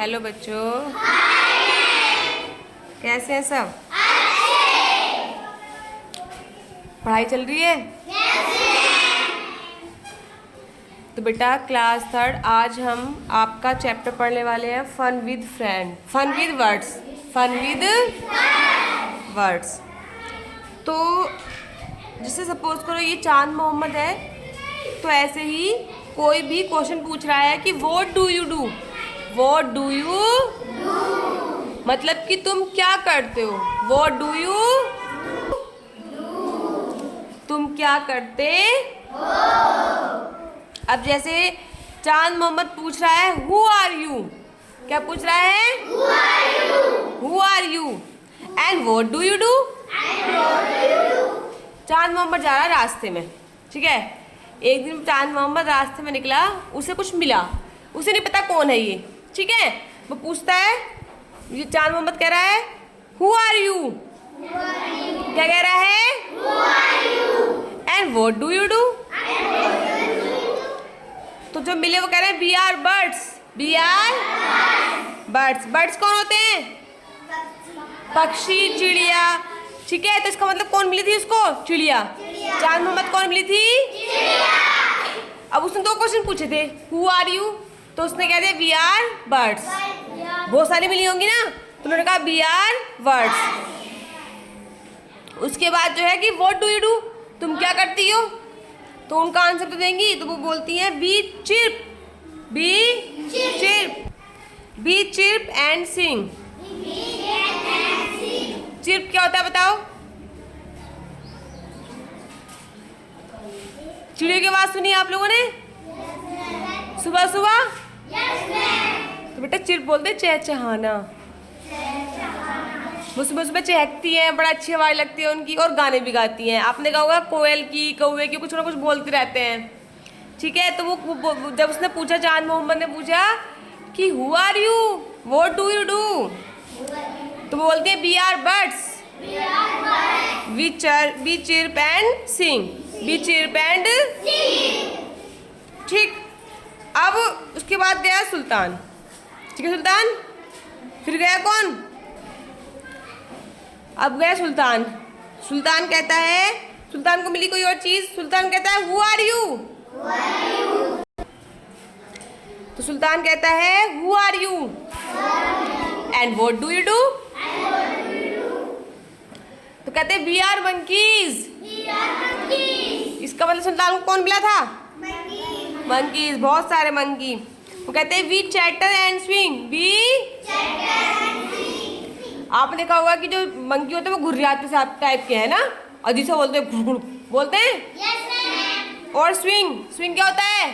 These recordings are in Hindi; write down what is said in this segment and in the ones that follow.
हेलो बच्चों, कैसे हैं सब? पढ़ाई चल रही है? तो बेटा क्लास थर्ड, आज हम आपका चैप्टर पढ़ने वाले हैं fun with friend, fun with words, fun with words. तो जैसे सपोज करो ये चांद मोहम्मद है, तो ऐसे ही कोई भी क्वेश्चन पूछ रहा है कि what do you do, what do you, मतलब कि तुम क्या करते हो, व्हाट डू यू, तुम क्या करते हो। अब जैसे चांद मोहम्मद पूछ रहा है हु आर यू, क्या पूछ रहा है, who are you and what do you do. Chand Mohammed जा रहा है रास्ते में, ठीक है। एक दिन चांद मोहम्मद रास्ते में निकला, उसे कुछ मिला, उसे नहीं पता कौन है ये, ठीक है। वो पूछता है, ये चांद मोहम्मद कह रहा है हु आर यू, क्या कह रहा है, and what do you do. तो जो मिले वो कह रहे हैं we are birds, we are birds. Birds कौन होते हैं, पक्षी, चिड़िया, ठीक है। तो इसका मतलब कौन मिली थी उसको, चिड़िया। चांद मोहम्मद कौन मिली थी, चिड़िया। अब उसने दो क्वेश्चन पूछे थे, हु आर यू, तो उसने कह दिया वी आर बर्ड्स। बहुत सारी मिली होंगी ना, तो उन्होंने कहा वी आर बर्ड्स। उसके बाद जो है कि व्हाट डू यू डू, तुम क्या करती हो, तो उनका आंसर तो देंगी, तो वो बोलती हैं we chirp, we chirp, we chirp and sing. Chirp क्या होता है बताओ, चिड़ियों की आवाज सुनी आप लोगों ने सुबह सुबह? तो बेटा चिर्प बोलते चहचहाना। वो सुबह सुबह चहकती हैं, बड़ा अच्छी आवाज लगती है उनकी, और गाने भी गाती हैं। आपने कहा होगा कोयल की, कौवे की, कुछ ना कुछ बोलते रहते हैं, ठीक है। तो वो जब उसने पूछा, चांद मोहम्मद ने पूछा कि who are you, what do you do, तो वो बोलते हैं we are birds, we chirp and sing, we chirp and, ठीक। अब उसके बाद गया सुल्तान, ठीक है, सुल्तान। फिर गया कौन, अब गया सुल्तान। सुल्तान कहता है, सुल्तान को मिली कोई और चीज, सुल्तान कहता है हु आर यू, तो सुल्तान कहता है who are you and what do you do, तो कहते हैं वी आर मंकीज। इसका मतलब सुल्तान को कौन मिला था, मंकीज, बहुत सारे मंकी। वो कहते हैं we chatter and swing, we, आपने देखा होगा कि जो मंकी होते हैं वो घुर्रियाते टाइप के है ना, अजीब सा बोलते हैं, घुड़ बोलते हैं। yes, और स्विंग, स्विंग क्या होता है,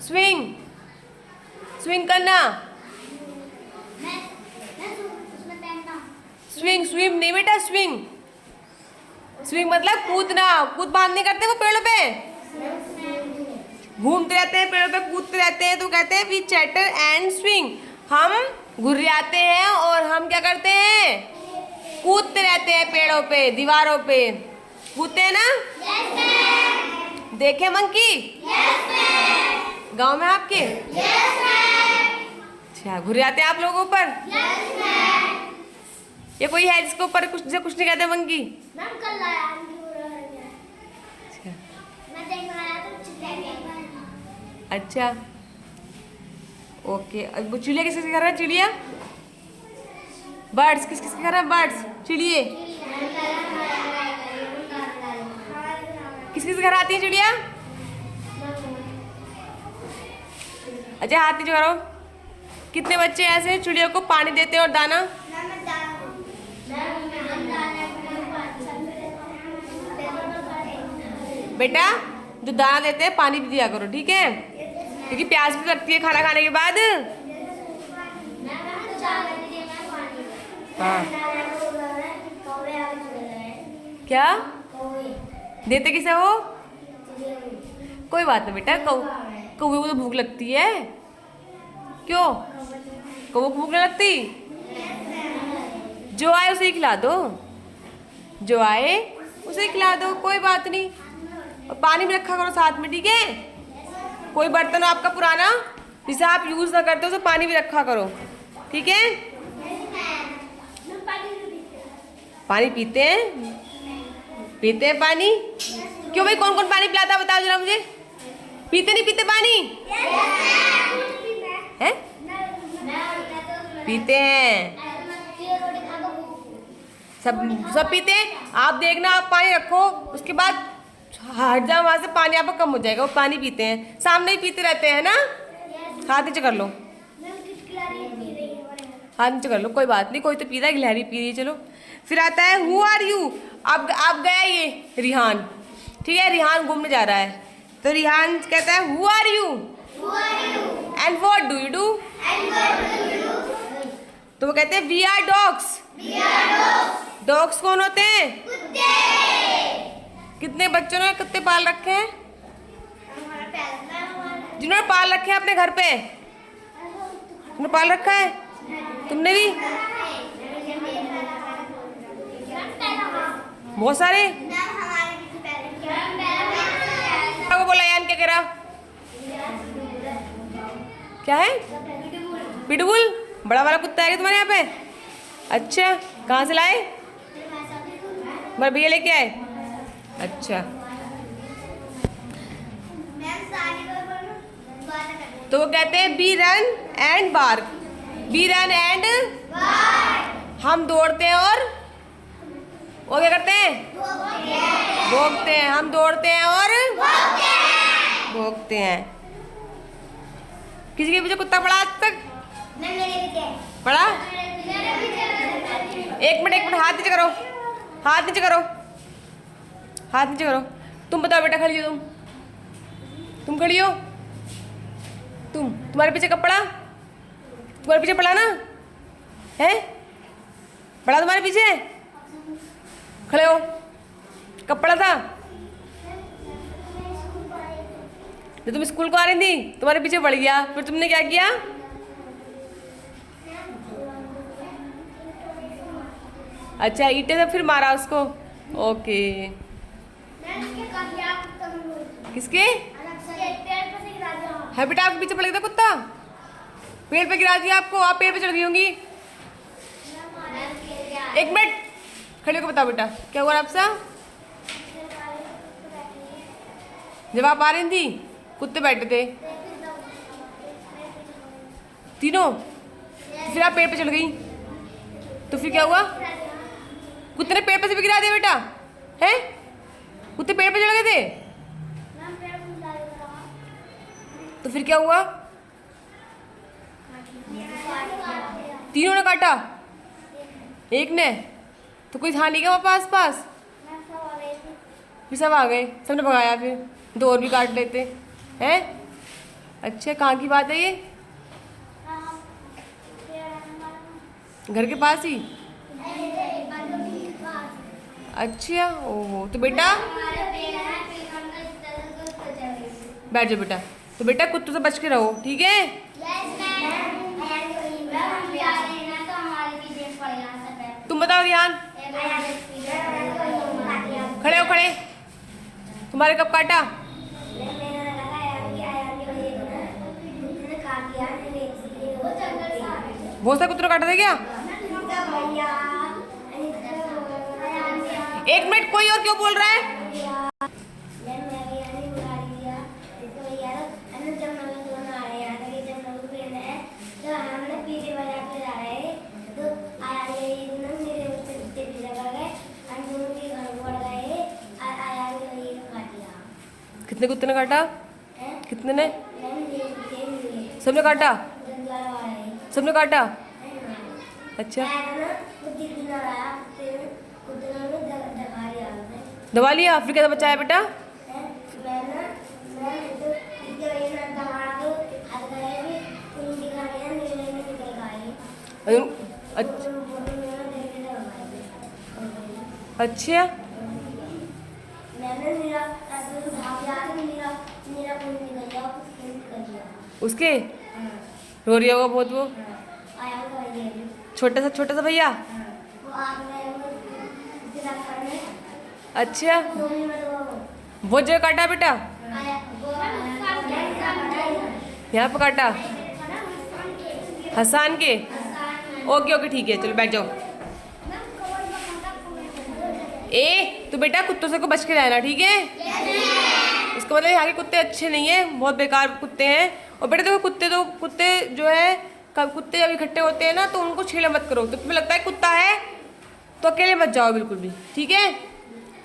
स्विंग, स्विंग करना, स्विंग, स्विम नहीं बेटा, स्विंग, स्विंग मतलब कूदना, कूद बांध नहीं करते वो पेड़ों पे, घूमते रहते हैं पेड़ों पे, कूदते रहते हैं। तो कहते हैं वी चैटर एंड स्विंग, हम घुर्रियाते हैं और हम क्या करते हैं, कूदते रहते हैं पेड़ों पे, दीवारों पे कूदते हैं ना। yes, देखे मंकी, yes, गांव में आपके, yes, अच्छा घुर्रियाते हैं आप लोगों ऊपर, yes, ये कोई है जिसके ऊपर कुछ नहीं कहते मंकी, अच्छा ओके। अब चिड़िया किस किसके घर है, चिड़िया बर्ड्स किस किसके घर है, बर्ड्स, चिड़िए किस किस घर आती है चिड़िया, अच्छा हाथ नीचे करो। कितने बच्चे ऐसे चिड़िया को पानी देते हैं और दाना, बेटा जो दाना देते हैं पानी भी दिया करो, ठीक है, क्योंकि प्यास भी लगती है खाना खाने के बाद। हाँ क्या देते किसे हो, कोई बात नहीं बेटा, कौवे को तो भूख लगती है, क्यों कौवे को भूख नहीं लगती, जो आए उसे ही खिला दो, जो आए उसे खिला दो, कोई बात नहीं। और पानी भी रखा करो साथ में, ठीक है। कोई बर्तन आपका पुराना जिसे आप यूज़ ना करते हो तो पानी भी रखा करो, ठीक है। पानी पीते हैं, पीते हैं पानी। क्यों भाई, कौन कौन पानी पिलाता है बताओ जरा मुझे। पीते नहीं पीते पानी है? पीते हैं, सब पीते हैं। आप देखना, आप पानी रखो, उसके बाद हट जाओ वहां से, पानी आपका कम हो जाएगा। वो पानी पीते हैं, सामने ही पीते रहते हैं ना। हाथ नीचे कर लो, हाथ नीचे कर लो, कोई बात नहीं, कोई तो पी रहा है, गिलहरी पी रही है। चलो फिर आता है हु आर यू। अब गया ये रिहान, ठीक है। रिहान घूमने जा रहा है, तो रिहान कहता है who are you and what do you do. तो वो कहते हैं वी आर डॉग्स। डॉग्स कौन होते हैं? कितने बच्चों ने कुत्ते पाल रखे हैं? जिन्होंने पाल रखे हैं अपने घर पे, तुमने पाल रखा है? तुमने भी? बहुत सारे। क्या बोला यान, क्या कह रहा? क्या है? पिटबुल? बड़ा वाला कुत्ता है क्या तुम्हारे यहाँ पे? अच्छा, कहाँ से लाए? मेरे भैया लेके आए। अच्छा, तो वो कहते हैं we run and bark. We run and हम दौड़ते हैं और वो क्या करते हैं? भौंकते हैं। हम दौड़ते हैं और भौंकते हैं। किसी के पीछे कुत्ता पड़ा आज तक? पड़ा? एक मिनट, हाथ नीचे करो, हाथ नीचे करो, हाथ नीचे करो। तुम बताओ बेटा, खड़ी हो तुम खड़ी हो। तुम्हारे पीछे कब पड़ा? तुम्हारे पीछे पड़ा ना है? पड़ा तुम्हारे पीछे? खड़े हो, कब पड़ा था? जब तुम स्कूल को आ रही थी तुम्हारे पीछे पड़ गया, फिर तुमने क्या किया? अच्छा, ईंटे से फिर मारा उसको। ओके। किसके? है बेटा, आपके पीछे पड़ गया था कुत्ता, पेड़ पे गिरा दिया आपको, आप पेड़ पे चढ़ गई होंगी। एक मिनट, खड़े होकर बताओ बेटा क्या हुआ आपसे? जब आप आ रही थी कुत्ते बैठे थे तीनों, तो फिर आप पेड़ पे चढ़ गई, तो फिर क्या हुआ? कुत्ते ने पेड़ पे से भी गिरा दिया बेटा, है? कुत्ते पेड़ पे चढ़ गए थे, तो फिर क्या हुआ? तीनों ने काटा, एक ने? तो कोई था नहीं क्या वहाँ पास? फिर सब आ गए, सबने भगाया, फिर दो और भी काट लेते हैं। अच्छा, कहाँ की बात है ये? घर के पास ही? अच्छा, ओहो। तो बेटा बैठ जाओ बेटा, तो बेटा कुत्तों से बच के रहो, ठीक है? तुम बताओ रियान, खड़े हो, खड़े। तुम्हारे कब काटा? बहुत सारे कुत्तों ने काटा था क्या? एक मिनट, कोई और क्यों बोल रहा है? कितने कुत्ते ने काटा? कितने ने? सबने काटा? सबने काटा? अच्छा, दबा लिया, फिर कैसे बचाया बेटा? अच्छा, उसके रो रही होगा बहुत वो, छोटा सा भैया। अच्छा, बहुत जगह काटा बेटा, यहाँ पे काटा? हसान के। ओके ओके ठीक है, चलो बैठ जाओ। तो बेटा कुत्तों से को बच के रहना, ठीक है? इसका मतलब यहाँ के कुत्ते अच्छे नहीं है, बहुत बेकार कुत्ते हैं। और बेटा देखो कुत्ते जो है, कुत्ते जब इकट्ठे होते हैं ना तो उनको छेड़ा मत करो। तो तुम्हें लगता है कुत्ता है तो अकेले मत जाओ बिल्कुल भी, ठीक है?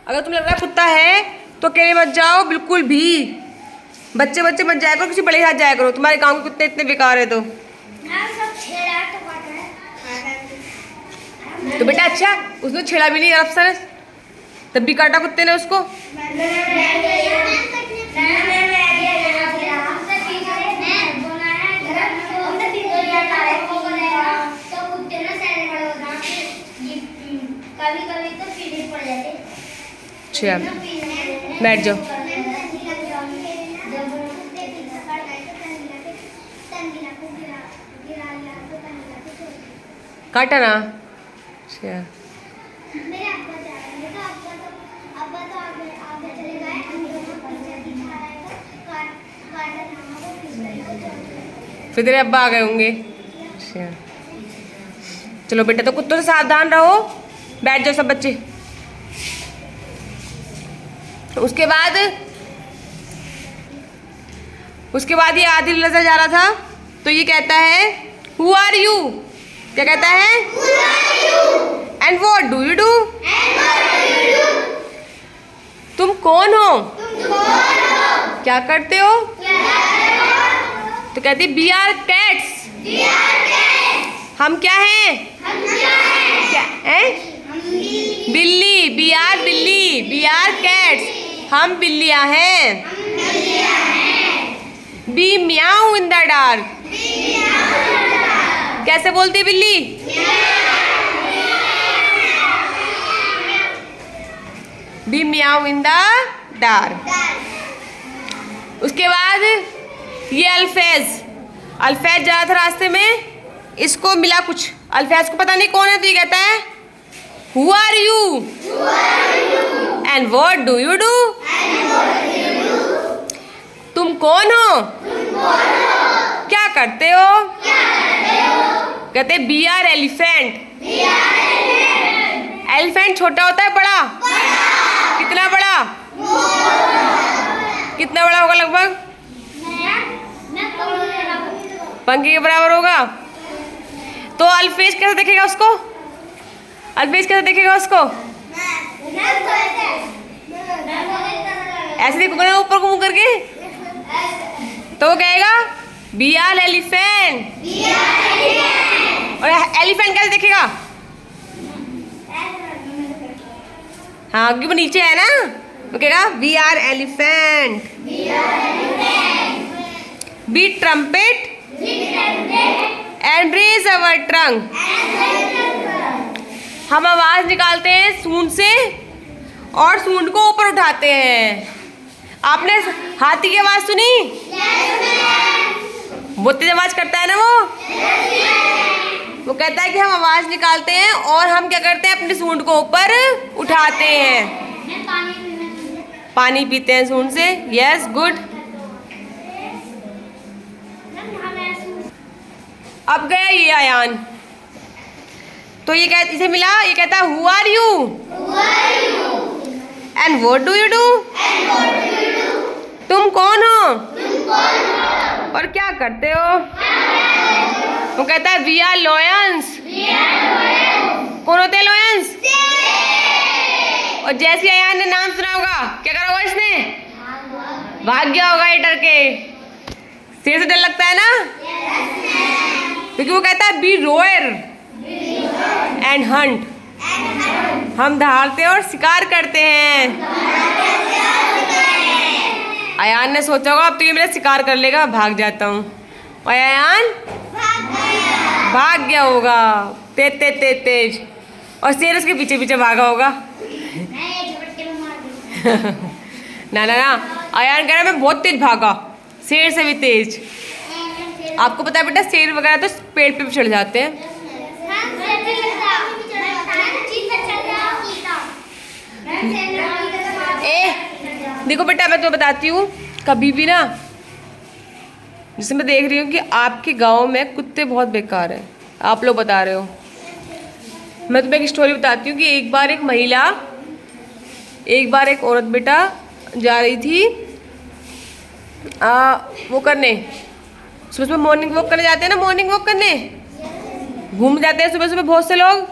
अगर तुम्हें लग रहा है कुत्ता है तो अकेले मत जाओ बिल्कुल भी। बच्चे मत जाया करो, किसी बड़े के साथ जाया करो। तुम्हारे गाँव के कुत्ते इतने बेकार है तो बेटा अच्छा, उसने छेड़ा भी नहीं अफसर, तब भी काटा कुत्ते ने उसको। अच्छा बैठ जाओ। काटा ना? अच्छा फिर तेरे अब्बा आ गए होंगे। अच्छा चलो बेटा, तो कुत्तों से सावधान रहो। बैठ जाओ सब बच्चे। उसके बाद ये आदिल नजर जा रहा था तो ये कहता है हु आर यू। क्या कहता है? And what do you do. तुम कौन हो? क्या करते हो? तो कहती वी आर कैट्स। हम क्या हैं? क्या है? बिल्ली। वी आर बिल्ली। We are cats. हम बिल्लियां हैं। बी म्याऊ इन द डार्क। कैसे बोलती बिल्ली? बी म्याऊ इन द डार्क। उसके बाद ये अल्फैज जा रहा था रास्ते में, इसको मिला कुछ। अल्फैज को पता नहीं कौन है तो ये कहता है who are you and what do you do. तुम कौन हो? क्या करते हो? कहते बी आर एलिफेंट। एलिफेंट छोटा होता है बड़ा? कितना बड़ा? कितना बड़ा होगा लगभग? पंखे के बराबर होगा। तो अल्फेज कैसे देखेगा उसको? ऐसे देखोगे ना ऊपर को मुंह करके, तो वो कहेगा बी आर एलिफेंट। और एलिफेंट कैसे देखेगा? हाँ क्योंकि वो नीचे है ना, वो कहेगा we are elephant. We trumpet and raise our trunk. हम आवाज निकालते हैं सूंड से और सूंड को ऊपर उठाते हैं। आपने हाथी की आवाज सुनी? बहुत तेज आवाज करता है ना वो कहता है कि हम आवाज निकालते हैं और हम क्या करते हैं, अपनी सूंड को ऊपर उठाते हैं। पानी पीते हैं सूंड से। Yes good. अब गया ये अयान, तो ये कहता, इसे मिला, ये कहता who are you and what do you do. तुम कौन हो और क्या करते हो? वो कहता है वी आर लॉयंस। कौन होते हैं लॉयंस? और जैसे अयान ने नाम सुना होगा, क्या करा होगा इसने? भाग गया होगा ये डर के। शेर से डर लगता है ना, क्योंकि वो कहता है बी रोयर एंड हंट। हम दहाड़ते और शिकार करते हैं। अयान ने सोचा होगा अब तो ये मेरा शिकार कर लेगा, भाग जाता हूँ। और अयान भाग गया होगा तेज, और शेर उसके पीछे पीछे भागा होगा। ना अयान कह रहा मैं बहुत तेज भागा, शेर से भी तेज। आपको पता है बेटा शेर वगैरह तो पेड़ पे भी चढ़ जाते हैं। देखो बेटा मैं तुम्हें बताती हूँ, कभी भी ना जिससे मैं देख रही हूँ कि आपके गांव में कुत्ते बहुत बेकार हैं, आप लोग बता रहे हो। मैं तुम्हें एक स्टोरी बताती हूँ कि एक बार एक औरत बेटा जा रही थी वो करने, सुबह सुबह मॉर्निंग वॉक करने जाते हैं ना, मॉर्निंग वॉक करने घूम जाते हैं सुबह सुबह बहुत से लोग।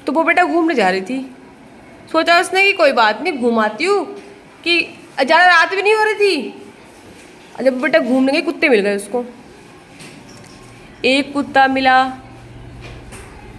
तो वो बेटा घूमने जा रही थी, सोचा उसने कि कोई बात नहीं घूमाती हूँ, कि ज़्यादा रात भी नहीं हो रही थी। जब बेटा घूमने गई कुत्ते मिल गए उसको, एक कुत्ता मिला,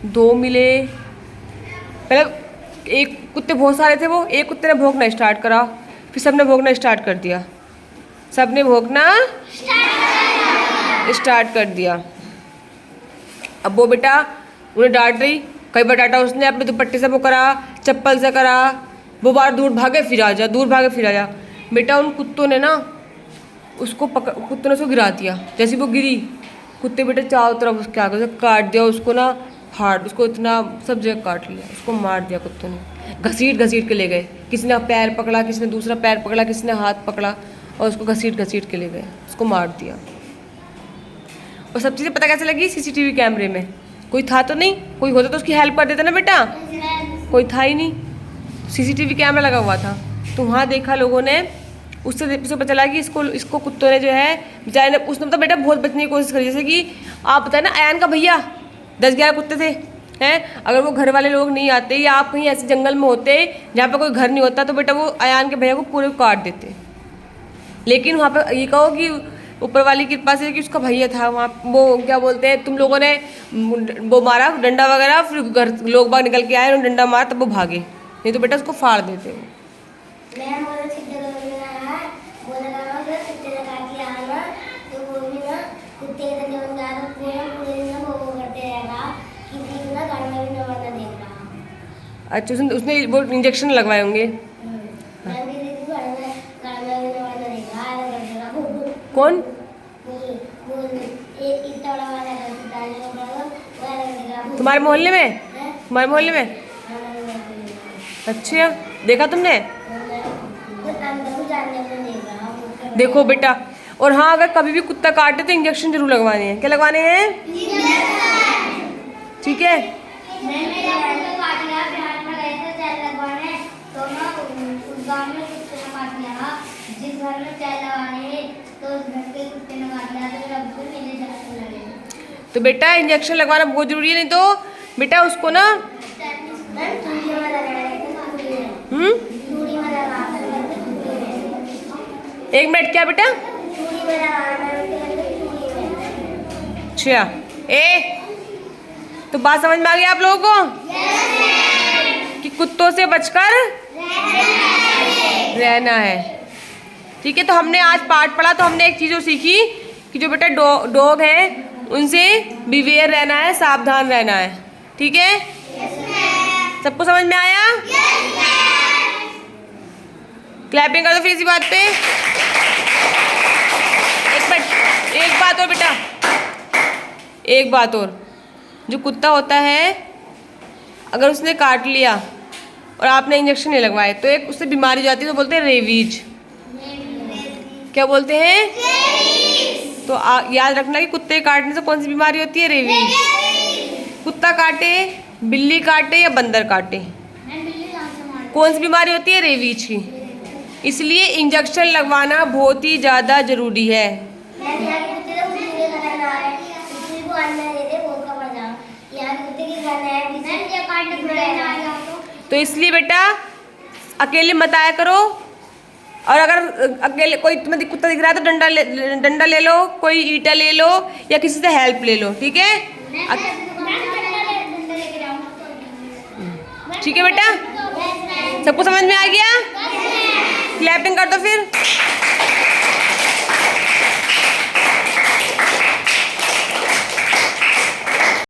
दो मिले, पहले एक कुत्ते बहुत सारे थे, वो एक कुत्ते ने भौंकना स्टार्ट करा, फिर सबने भौंकना स्टार्ट कर दिया, सबने भौंकना स्टार्ट कर दिया। अब वो बेटा उन्हें डांट रही, कई बार डांटा उसने, अपने दुपट्टे से वो करा, चप्पल से करा, वो बार दूर भागे फिर आ जा, दूर भागे फिर आ जा। बेटा उन कुत्तों ने ना उसको कुत्तों ने उसको गिरा दिया। जैसे वो गिरी, कुत्ते बेटा चारों तरफ उसके आगे काट दिया उसको ना, फाड़ उसको इतना सब जगह काट लिया, उसको मार दिया कुत्तों ने। घसीट घसीट के ले गए, किसी ने पैर पकड़ा, किसी ने दूसरा पैर पकड़ा, किसी ने हाथ पकड़ा और उसको घसीट घसीट के ले गए, उसको मार दिया। और सब चीज़ें पता कैसे लगी? सीसीटीवी कैमरे में। कोई था तो नहीं, कोई होता तो उसकी हेल्प कर देता ना बेटा, कोई था ही नहीं, सीसीटीवी कैमरा लगा हुआ था। तो वहाँ देखा लोगों ने, उससे पता चला कि इसको कुत्तों ने जो है बेचारे ने, उसने मतलब बेटा बहुत बचने की कोशिश करी। जैसे कि आप बताए ना, अयान का भैया 10-11 कुत्ते थे हैं, अगर वो घर वाले लोग नहीं आते या आप कहीं ऐसे जंगल में होते जहाँ पे कोई घर नहीं होता, तो बेटा वो अयान के भैया को पूरे काट देते। लेकिन वहाँ पे ये कहो कि ऊपर वाली कृपा से कि उसका भैया था वहाँ, वो क्या बोलते हैं, तुम लोगों ने वो मारा डंडा वगैरह, फिर घर लोग बाग निकल के आए और डंडा मारा, तब वो भागे, नहीं तो बेटा उसको फाड़ देते वो। अच्छा, उसने वो इंजेक्शन लगवाए होंगे। कौन? तुम्हारे मोहल्ले में? तुम्हारे मोहल्ले में? अच्छा, देखा तुमने? देखो बेटा, और हाँ अगर कभी भी कुत्ता काटे तो इंजेक्शन जरूर लगवाने हैं। क्या लगवाने हैं? ठीक है। तो बेटा इंजेक्शन लगवाना बहुत जरूरी है, नहीं तो बेटा उसको ना एक मिनट, क्या बेटा? अच्छा, तो बात समझ में आ गई आप लोगों को? कि कुत्तों से बचकर रहना है। ठीक है, तो हमने आज पाठ पढ़ा, तो हमने एक चीज़ और सीखी कि जो बेटा डॉग है उनसे बिवेयर रहना है, सावधान रहना है। ठीक है, सबको समझ में आया? क्लैपिंग कर दो फिर इसी बात पे। एक मिनट, एक बात और बेटा, एक बात और, जो कुत्ता होता है अगर उसने काट लिया और आपने इंजेक्शन नहीं लगवाए तो एक उससे बीमारी हो जाती है, तो बोलते हैं रेबीज। क्या बोलते हैं? तो याद रखना कि कुत्ते काटने से कौन सी बीमारी होती है? रेबीज। कुत्ता काटे, बिल्ली काटे या बंदर काटे, कौन सी बीमारी होती है? रेबीज की। इसलिए इंजेक्शन लगवाना बहुत ही ज़्यादा ज़रूरी है। तो इसलिए बेटा अकेले मत आया करो, और अगर अकेले कोई तुम्हें कुत्ता दिख रहा है तो डंडा ले लो, कोई ईंटा ले लो या किसी से हेल्प ले लो। ठीक है? ठीक है बेटा, सबको समझ में आ गया? क्लैपिंग कर दो फिर।